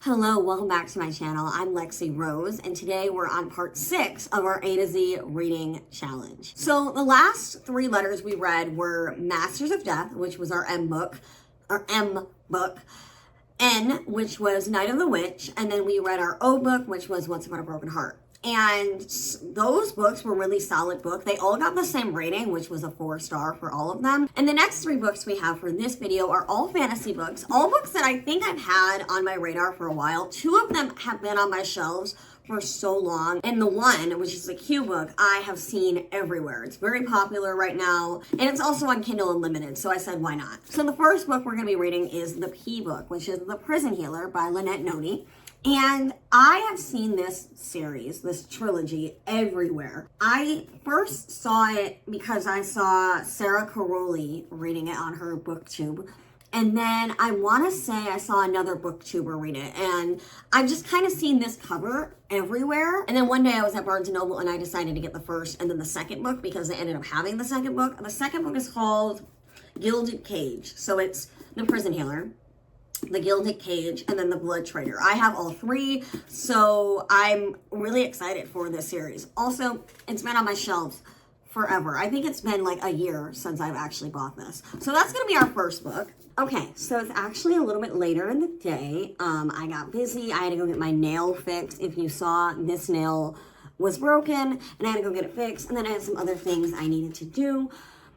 Hello, welcome back to my channel. I'm Lexi Rose, and today we're on part 6 of our A to Z reading challenge. So the last 3 letters we read were Masters of Death, which was our M book, N, which was Night of the Witch, and then we read our O book, which was Once Upon a Broken Heart. And those books were really solid books. They all got the same rating, which was a 4-star for all of them. And the next 3 books we have for this video are all fantasy books, all books that I think I've had on my radar for a while. 2 of them have been on my shelves for so long. And the one, which is the Q book, I have seen everywhere. It's very popular right now. And it's also on Kindle Unlimited, so I said, why not? So the first book we're gonna be reading is the P book, which is The Prison Healer by Lynette Noni. And I have seen this series, this trilogy, everywhere. I first saw it because I saw Sarah Caroli reading it on her booktube. And then I want to say I saw another booktuber read it. And I've just kind of seen this cover everywhere. And then one day I was at Barnes & Noble and I decided to get the first and then the second book because I ended up having the second book. The second book is called Gilded Cage. So it's The Prison Healer, The Gilded Cage, and then The Blood Trader. I have all 3, so I'm really excited for this series. Also, it's been on my shelves forever. I think it's been like a year since I've actually bought this. So that's gonna be our first book. Okay, so it's actually a little bit later in the day. I got busy. I had to go get my nail fixed. If you saw, this nail was broken, and I had to go get it fixed, and then I had some other things I needed to do.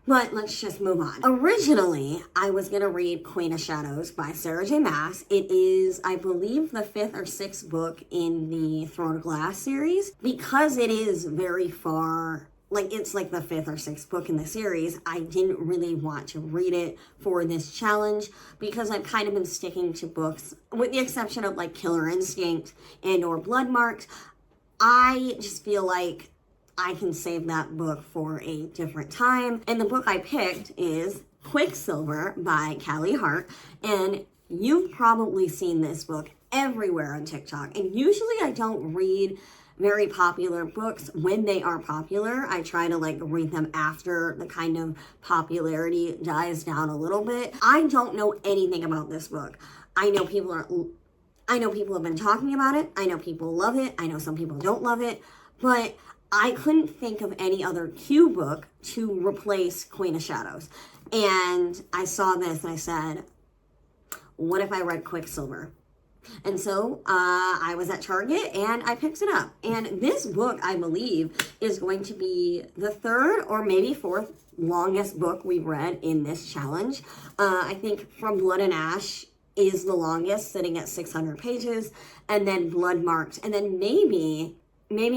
But let's just move on. Originally, I was going to read Queen of Shadows by Sarah J. Maas. It is, I believe, the 5th or 6th book in the Throne of Glass series. Because it is very far, like it's like the 5th or 6th book in the series, I didn't really want to read it for this challenge because I've kind of been sticking to books, with the exception of like Killer Instinct and or Blood Marked. I just feel like I can save that book for a different time. And the book I picked is Quicksilver by Callie Hart. And you've probably seen this book everywhere on TikTok. And usually I don't read very popular books when they are popular. I try to like read them after the kind of popularity dies down a little bit. I don't know anything about this book. I know people have been talking about it. I know people love it. I know some people don't love it. But I couldn't think of any other Q book to replace Queen of Shadows. And I saw this and I said, what if I read Quicksilver? And so I was at Target and I picked it up. And this book, I believe, is going to be the 3rd or maybe 4th longest book we've read in this challenge. I think From Blood and Ash is the longest, sitting at 600 pages. And then Blood Marked. And then maybe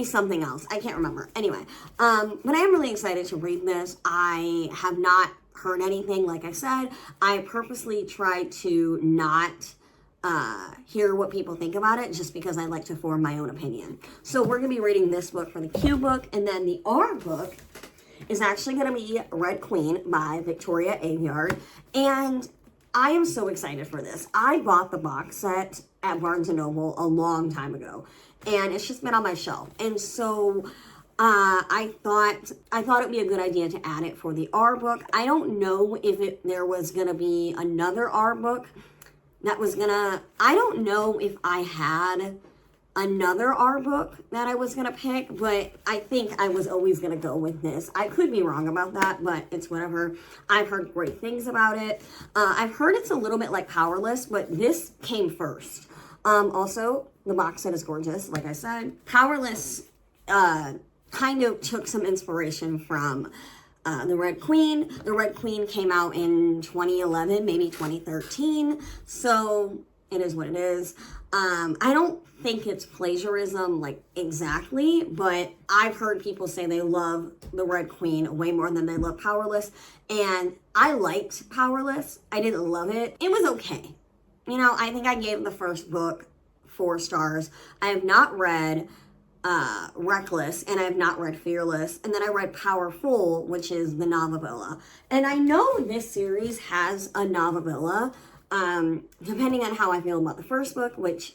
something else. I can't remember. Anyway, but I am really excited to read this. I have not heard anything. Like I said, I purposely try to not hear what people think about it just because I like to form my own opinion. So we're going to be reading this book for the Q book, and then the R book is actually going to be Red Queen by Victoria Aveyard, and I am so excited for this. I bought the box set at Barnes & Noble a long time ago, and it's just been on my shelf. And so I thought it would be a good idea to add it for the R book. I don't know if there was going to be another R book that was I don't know if I had another R book that I was going to pick, but I think I was always going to go with this. I could be wrong about that, but it's whatever. I've heard great things about it. I've heard it's a little bit like Powerless, but this came first. Also, the box set is gorgeous, like I said. Powerless kind of took some inspiration from The Red Queen. The Red Queen came out in 2011, maybe 2013, so it is what it is. I don't think it's plagiarism, like, exactly, but I've heard people say they love The Red Queen way more than they love Powerless, and I liked Powerless. I didn't love it. It was okay. You know, I think I gave the first book 4 stars. I have not read Reckless, and I have not read Fearless, and then I read Powerful, which is the novella. And I know this series has a novella, depending on how I feel about the first book, which,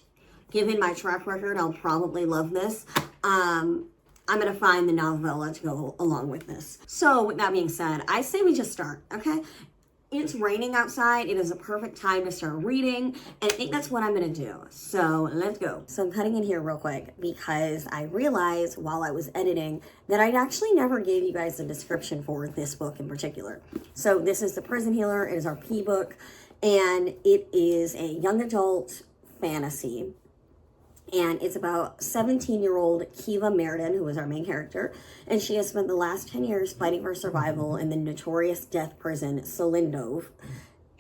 given my track record, I'll probably love this. I'm going to find the novella to go along with this. So, with that being said, I say we just start, okay? it's raining outside. It is a perfect time to start reading, and I think that's what I'm gonna do. So let's go. So I'm cutting in here real quick because I realized while I was editing that I actually never gave you guys a description for this book in particular. So this is The Prison Healer. It is our P book, and it is a young adult fantasy. And it's about 17-year-old Kiva Meriden, who is our main character, and she has spent the last 10 years fighting for survival in the notorious death prison Solindov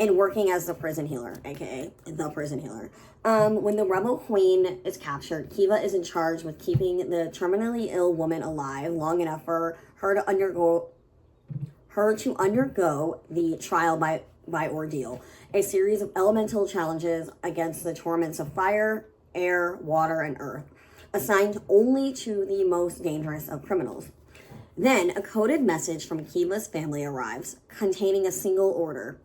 and working as the prison healer, aka the prison healer. When the rebel queen is captured, Kiva is in charge with keeping the terminally ill woman alive long enough for her to undergo the trial by ordeal, a series of elemental challenges against the torments of fire, air, water, and earth, assigned only to the most dangerous of criminals. Then a coded message from Kiva's family arrives, containing a single order.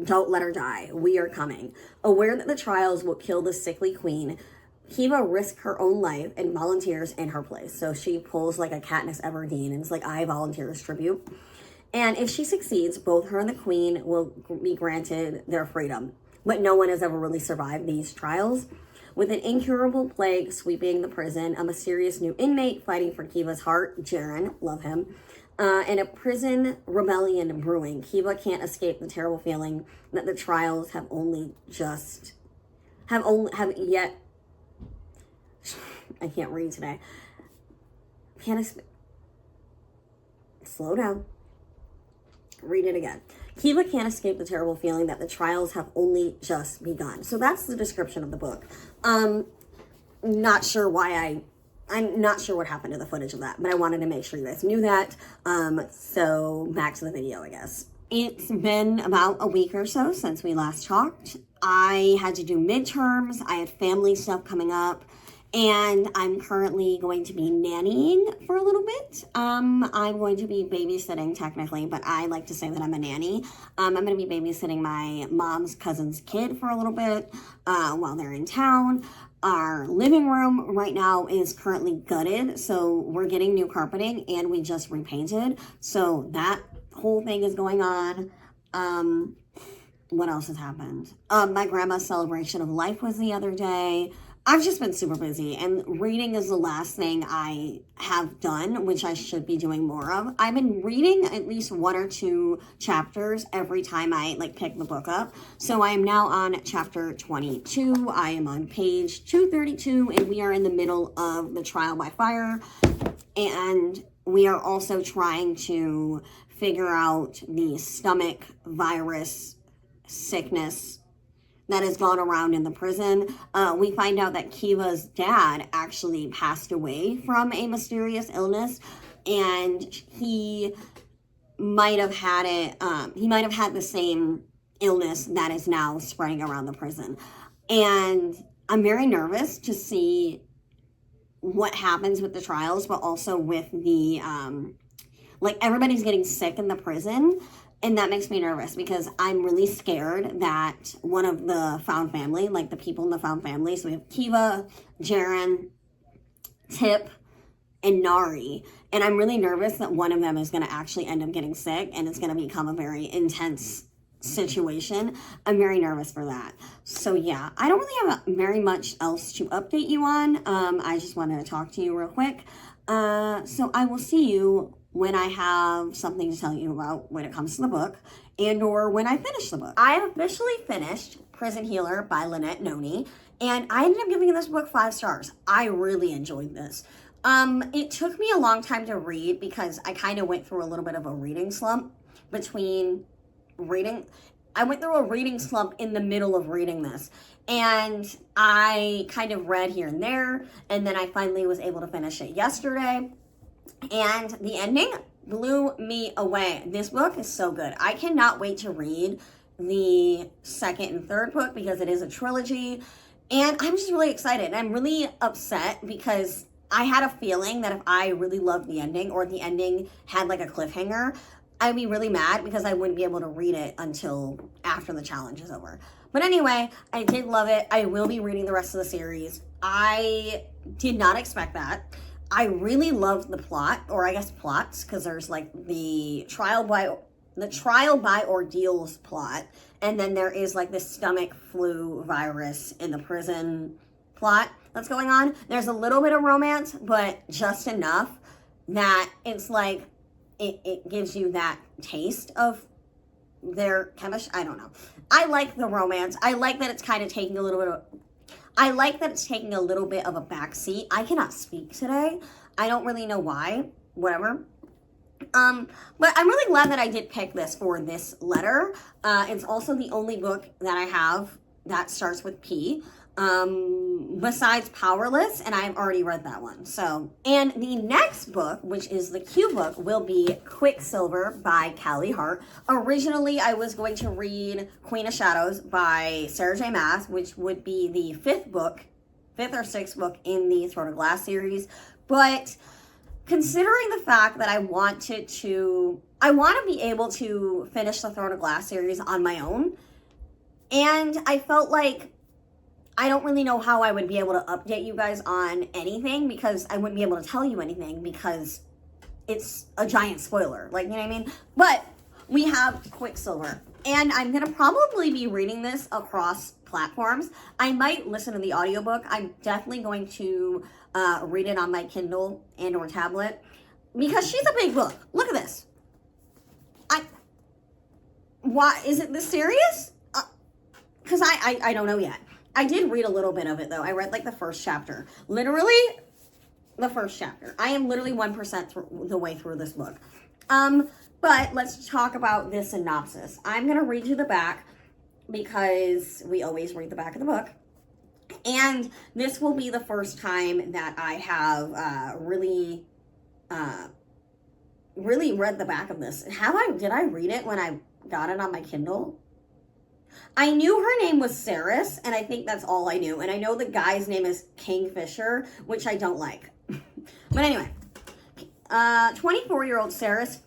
Don't let her die. We are coming. Aware that the trials will kill the sickly queen, Kiva risks her own life and volunteers in her place. So she pulls like a Katniss Everdeen and it's like, I volunteer as tribute. And if she succeeds, both her and the queen will be granted their freedom. But no one has ever really survived these trials. With an incurable plague sweeping the prison, a mysterious new inmate fighting for Kiva's heart, Jaren, love him, and a prison rebellion brewing, Kiva can't escape the terrible feeling that the trials have yet. I can't read today. Slow down. Read it again. Kiva can't escape the terrible feeling that the trials have only just begun. So that's the description of the book. Not sure why I'm not sure what happened to the footage of that, but I wanted to make sure you guys knew that. So back to the video, I guess. It's been about a week or so since we last talked. I had to do midterms. I had family stuff coming up. And I'm currently going to be nannying for a little bit. I'm going to be babysitting technically, but I like to say that I'm a nanny. I'm going to be babysitting my mom's cousin's kid for a little bit while they're in town. Our living room right now is currently gutted, so we're getting new carpeting and we just repainted. So that whole thing is going on. What else has happened? My grandma's celebration of life was the other day. I've just been super busy, and reading is the last thing I have done, which I should be doing more of. I've been reading at least 1 or 2 chapters every time I pick the book up. So I am now on chapter 22. I am on page 232, and we are in the middle of the trial by fire. And we are also trying to figure out the stomach virus sickness that has gone around in the prison. We find out that Kiva's dad actually passed away from a mysterious illness, and he might have had it, he might have had the same illness that is now spreading around the prison. And I'm very nervous to see what happens with the trials, but also with the, everybody's getting sick in the prison. And that makes me nervous because I'm really scared that one of the found family, the people in the found family, so we have Kiva, Jaren, Tip, and Nari. And I'm really nervous that one of them is going to actually end up getting sick and it's going to become a very intense situation. I'm very nervous for that. So yeah, I don't really have very much else to update you on. I just wanted to talk to you real quick. So I will see you when I have something to tell you about when it comes to the book and or when I finish the book. I have officially finished Prison Healer by Lynette Noni, and I ended up giving this book 5 stars. I really enjoyed this. It took me a long time to read because I kind of went through a little bit of a reading slump between reading. I went through a reading slump in the middle of reading this, and I kind of read here and there, and then I finally was able to finish it yesterday. And the ending blew me away. This book is so good. I cannot wait to read the 2nd and 3rd book because it is a trilogy. And I'm just really excited. I'm really upset because I had a feeling that if I really loved the ending or the ending had a cliffhanger, I'd be really mad because I wouldn't be able to read it until after the challenge is over. But anyway, I did love it. I will be reading the rest of the series. I did not expect that. I really loved the plot, or I guess plots, because there's the trial by the trial by ordeals plot, and then there is like the stomach flu virus in the prison plot that's going on. There's a little bit of romance, but just enough that it's like it gives you that taste of their chemistry. I don't know. I like the romance. I like that it's kind of taking a little bit of I like that it's taking a little bit of a backseat. I cannot speak today. I don't really know why. Whatever. But I'm really glad that I did pick this for this letter. It's also the only book that I have that starts with P. Besides Powerless, and I've already read that one. So, and the next book, which is the Q book, will be Quicksilver by Callie Hart. Originally, I was going to read Queen of Shadows by Sarah J. Maas, which would be the fifth or sixth book in the Throne of Glass series. But considering the fact that I want to be able to finish the Throne of Glass series on my own, and I felt like I don't really know how I would be able to update you guys on anything, because I wouldn't be able to tell you anything because it's a giant spoiler. Like, you know what I mean? But we have Quicksilver, and I'm going to probably be reading this across platforms. I might listen to the audiobook. I'm definitely going to read it on my Kindle and or tablet, because she's a big book. Look at this. Why is it this serious? Because I don't know yet. I did read a little bit of it, though. I read, like, the first chapter. Literally, the first chapter. I am literally 1% the way through this book. But let's talk about this synopsis. I'm going to read you the back, because we always read the back of the book. And this will be the first time that I have really read the back of this. Did I read it when I got it on my Kindle? I knew her name was Saris, and I think that's all I knew. And I know the guy's name is Kingfisher, which I don't like. But anyway, 24-year-old Saris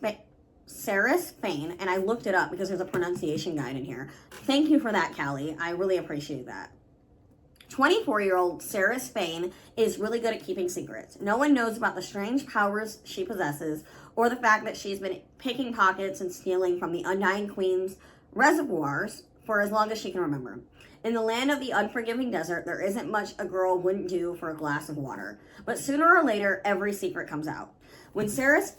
Fane, and I looked it up because there's a pronunciation guide in here. Thank you for that, Callie. I really appreciate that. 24-year-old Saris Fane is really good at keeping secrets. No one knows about the strange powers she possesses, or the fact that she's been picking pockets and stealing from the Undying Queen's reservoirs for as long as she can remember. In the land of the unforgiving desert, there isn't much a girl wouldn't do for a glass of water. But sooner or later, every secret comes out. When Saris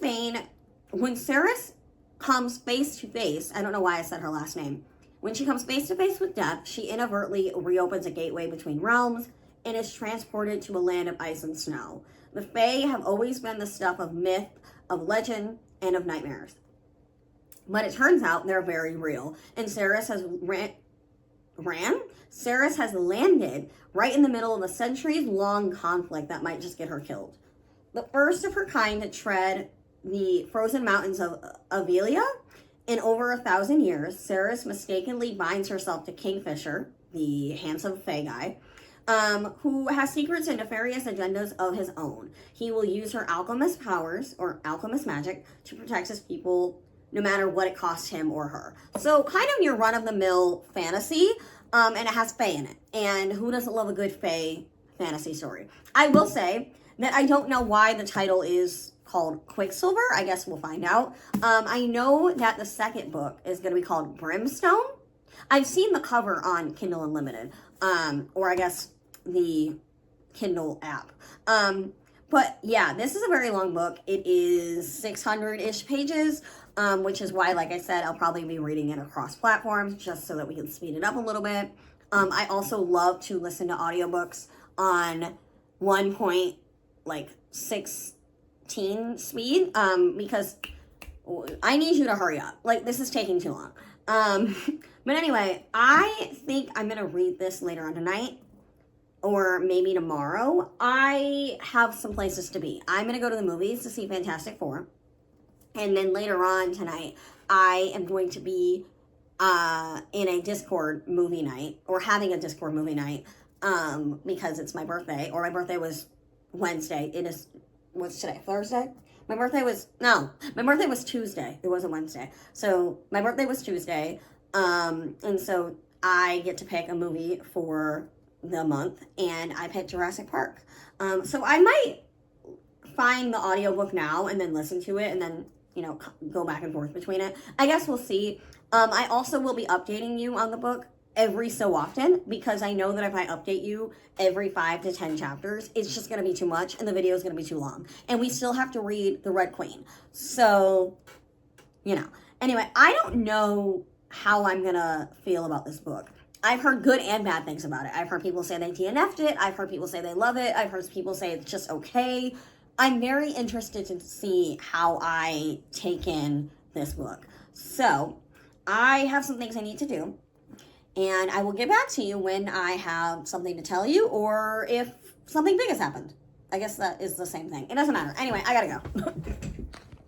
comes face to face, I don't know why I said her last name. When she comes face to face with death, she inadvertently reopens a gateway between realms and is transported to a land of ice and snow. The Fae have always been the stuff of myth, of legend, and of nightmares. But it turns out they're very real, and Saris has landed right in the middle of a centuries-long conflict that might just get her killed. The first of her kind to tread the frozen mountains of Avelia in over 1,000 years, Saris mistakenly binds herself to Kingfisher, the handsome Fae guy, who has secrets and nefarious agendas of his own. He will use her alchemist powers, or alchemist magic, to protect his people, no matter what it costs him or her. So kind of your run-of-the-mill fantasy, and it has Fae in it. And who doesn't love a good Fae fantasy story? I will say that I don't know why the title is called Quicksilver. I guess we'll find out. I know that the second book is going to be called Brimstone. I've seen the cover on Kindle Unlimited, or I guess the Kindle app. But yeah, this is a very long book. It is 600-ish pages. Which is why, like I said, I'll probably be reading it across platforms just so that we can speed it up a little bit. I also love to listen to audiobooks on 1.16 speed, because I need you to hurry up. Like, this is taking too long. But anyway, I think I'm going to read this later on tonight, or maybe tomorrow. I have some places to be. I'm going to go to the movies to see Fantastic Four. And then later on tonight, I am going to be in a Discord movie night, or having a Discord movie night, because it's my birthday, or my birthday was Wednesday. What's today? Thursday? My birthday was Tuesday. It wasn't Wednesday. So my birthday was Tuesday. And so I get to pick a movie for the month, and I picked Jurassic Park. So I might find the audiobook now and then listen to it and then go back and forth between it. I guess we'll see. I also will be updating you on the book every so often, because I know that if I update you every 5 to 10 chapters, it's just going to be too much and the video is going to be too long. And we still have to read The Red Queen. So, Anyway, I don't know how I'm going to feel about this book. I've heard good and bad things about it. I've heard people say they DNF'd it. I've heard people say they love it. I've heard people say it's just okay. I'm very interested to see how I take in this book. So, I have some things I need to do. And I will get back to you when I have something to tell you, or if something big has happened. I guess that is the same thing. It doesn't matter. Anyway, I gotta go.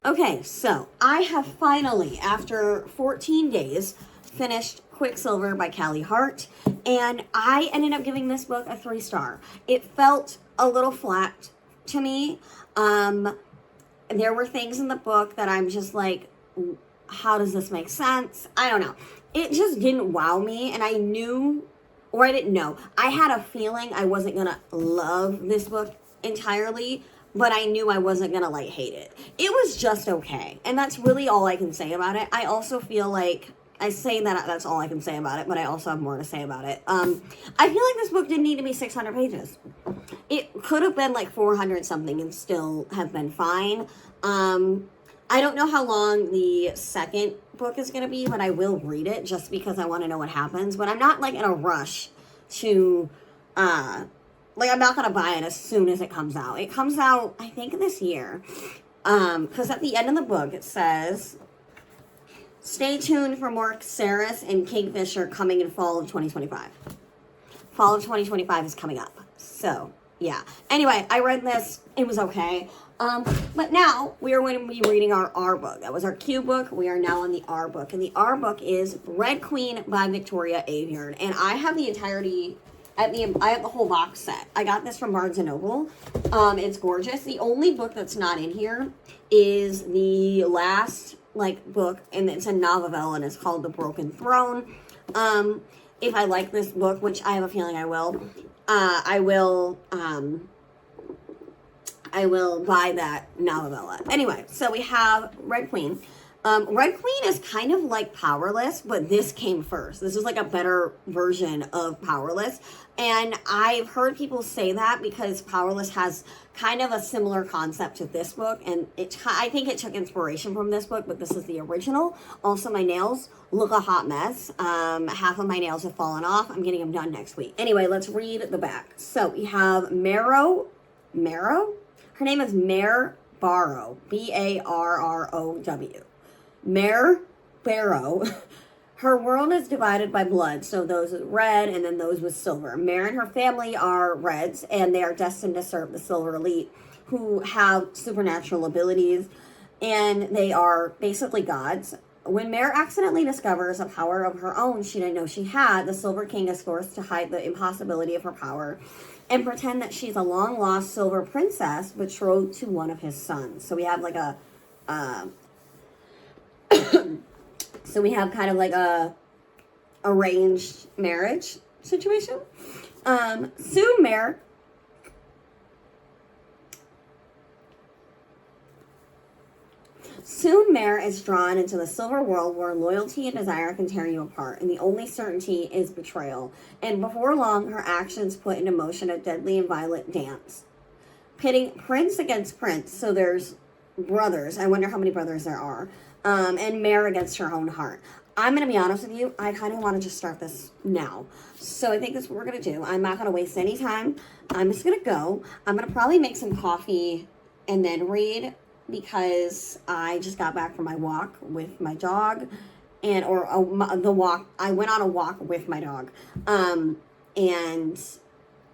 Okay, so I have finally, after 14 days, finished Quicksilver by Callie Hart, and I ended up giving this book a 3-star. It felt a little flat to me. There were things in the book that I'm just like, how does this make sense? I don't know. It just didn't wow me, and I knew, or I didn't know. I had a feeling I wasn't gonna love this book entirely, but I knew I wasn't gonna hate it. It was just okay, and that's really all I can say about it. I also feel like, I say that that's all I can say about it, but I also have more to say about it. I feel like this book didn't need to be 600 pages. It could have been 400 something and still have been fine. I don't know how long the second book is going to be, but I will read it just because I want to know what happens. But I'm not in a rush to, I'm not going to buy it as soon as it comes out. It comes out, I think, this year. Because at the end of the book, it says, stay tuned for more Ceres and Kingfisher coming in fall of 2025. Fall of 2025 is coming up. So, yeah. Anyway, I read this. It was okay. But now we are going to be reading our R book. That was our Q book. We are now on the R book. And the R book is Red Queen by Victoria Aveyard. And I have the entirety, I have the whole box set. I got this from Barnes & Noble. It's gorgeous. The only book that's not in here is the last, book. And it's a novella, and it's called The Broken Throne. If I like this book, which I have a feeling I will, I will buy that novella. Anyway, so we have Red Queen. Red Queen is kind of like Powerless, but this came first. This is a better version of Powerless. And I've heard people say that because Powerless has kind of a similar concept to this book. And I think it took inspiration from this book, but this is the original. Also, my nails look a hot mess. Half of my nails have fallen off. I'm getting them done next week. Anyway, let's read the back. So we have Marrow? Her name is Mare Barrow, Barrow. Mare Barrow. Her world is divided by blood, so those with red and then those with silver. Mare and her family are reds, and they are destined to serve the silver elite, who have supernatural abilities, and they are basically gods. When Mare accidentally discovers a power of her own she didn't know she had, the Silver King is forced to hide the impossibility of her power and pretend that she's a long-lost silver princess betrothed to one of his sons. So we have so we have kind of a arranged marriage situation. Soon Mare is drawn into the silver world where loyalty and desire can tear you apart, and the only certainty is betrayal. And before long, her actions put into motion a deadly and violent dance, pitting prince against prince. So there's brothers. I wonder how many brothers there are. And Mare against her own heart. I'm going to be honest with you. I kind of want to just start this now. So I think that's what we're going to do. I'm not going to waste any time. I'm just going to go. I'm going to probably make some coffee and then read, because I just got back from my walk with my dog, I went on a walk with my dog, and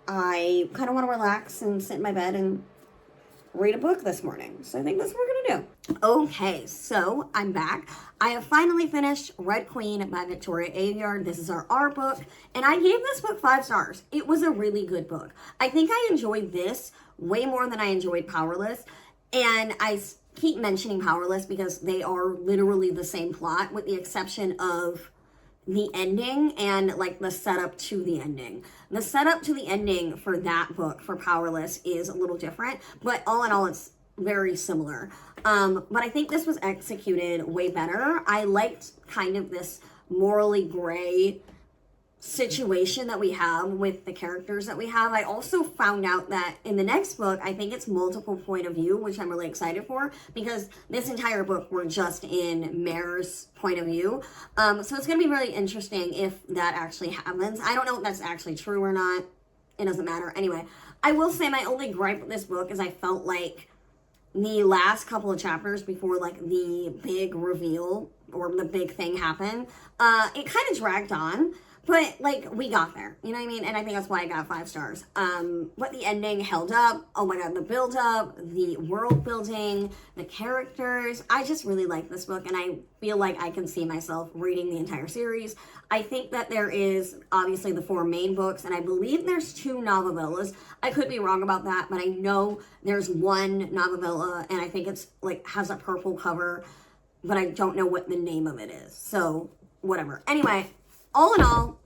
I kind of want to relax and sit in my bed and read a book this morning. So I think that's what we're gonna do. Okay, so I'm back. I have finally finished Red Queen by Victoria Aveyard. This is our R book, and I gave this book 5 stars. It was a really good book. I think I enjoyed this way more than I enjoyed Powerless. And I keep mentioning Powerless because they are literally the same plot, with the exception of the ending and the setup to the ending. The setup to the ending for that book, for Powerless, is a little different, but all in all, it's very similar. But I think this was executed way better. I liked kind of this morally gray situation that we have with the characters that we have. I also found out that in the next book, I think it's multiple point of view, which I'm really excited for, because this entire book we're just in Mare's point of view. So it's going to be really interesting if that actually happens. I don't know if that's actually true or not. It doesn't matter. Anyway, I will say my only gripe with this book is I felt like the last couple of chapters before like the big reveal or the big thing happened, it kind of dragged on. But, like, we got there, you know what I mean? And I think that's why I got 5 stars. But the ending held up. Oh my god, the build-up, the world building, the characters. I just really like this book, and I feel like I can see myself reading the entire series. I think that there is, obviously, the 4 main books, and I believe there's 2 novellas. I could be wrong about that, but I know there's 1 novella, and I think it's, like, has a purple cover, but I don't know what the name of it is. So, whatever. Anyway, all in all,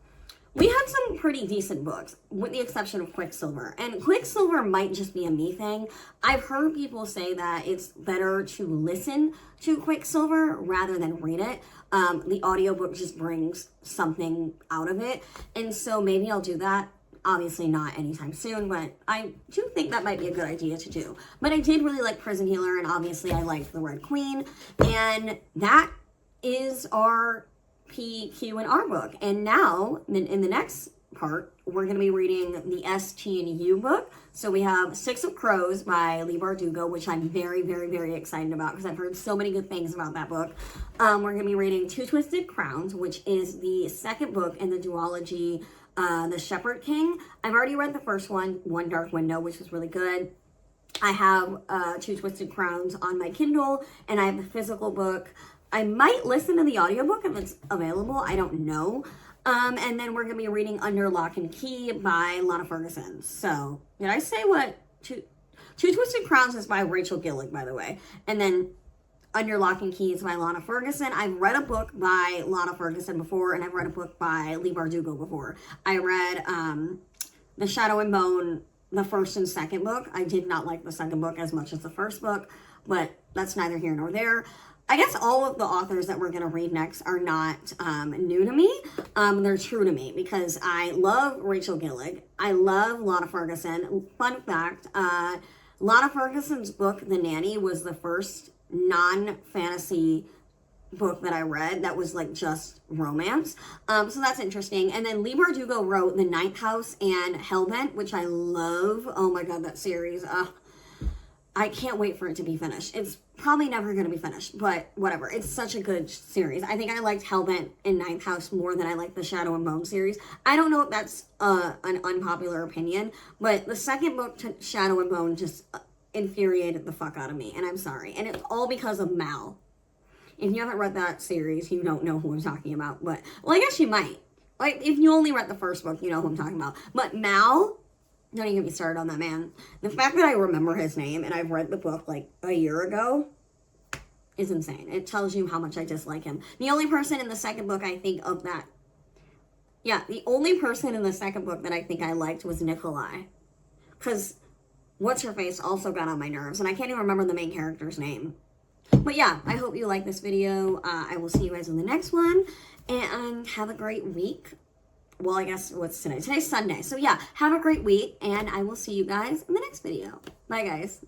we had some pretty decent books, with the exception of Quicksilver. And Quicksilver might just be a me thing. I've heard people say that it's better to listen to Quicksilver rather than read it. The audiobook just brings something out of it. And so maybe I'll do that. Obviously not anytime soon, but I do think that might be a good idea to do. But I did really like Prison Healer, and obviously I liked The Red Queen. And that is our P, Q, and R book. And now, in the next part, we're going to be reading the S, T, and U book. So we have 6 of Crows by Leigh Bardugo, which I'm very, very, very excited about because I've heard so many good things about that book. We're going to be reading Two Twisted Crowns, which is the second book in the duology, The Shepherd King. I've already read the first one, One Dark Window, which was really good. I have Two Twisted Crowns on my Kindle, and I have the physical book. I might listen to the audiobook if it's available. I don't know. And then we're going to be reading Under Lock and Key by Lana Ferguson. So, did I say what? Two Twisted Crowns is by Rachel Gillig, by the way. And then Under Lock and Key is by Lana Ferguson. I've read a book by Lana Ferguson before, and I've read a book by Leigh Bardugo before. I read The Shadow and Bone, the first and second book. I did not like the second book as much as the first book, but that's neither here nor there. I guess all of the authors that we're going to read next are not new to me. They're true to me because I love Rachel Gillig. I love Lana Ferguson. Fun fact, Lana Ferguson's book, The Nanny, was the first non-fantasy book that I read that was like just romance. So that's interesting. And then Leigh Bardugo wrote The Ninth House and Hellbent, which I love. Oh my god, that series. I can't wait for it to be finished. It's probably never going to be finished, but whatever. It's such a good series. I think I liked Hellbent and Ninth House more than I liked the Shadow and Bone series. I don't know if that's an unpopular opinion, but the second book to Shadow and Bone just infuriated the fuck out of me, and I'm sorry. And it's all because of Mal. If you haven't read that series, you don't know who I'm talking about, but, well, I guess you might. Like, if you only read the first book, you know who I'm talking about. But Mal, don't even get me started on that man. The fact that I remember his name and I've read the book like a year ago is insane. It tells you how much I dislike him. The only person in the second book I think of that, yeah, the only person in the second book that I think I liked was Nikolai. Because What's-Her-Face also got on my nerves, and I can't even remember the main character's name. But yeah, I hope you like this video. I will see you guys in the next one, and have a great week. Well, I guess, what's today? Today's Sunday. So yeah, have a great week, and I will see you guys in the next video. Bye, guys.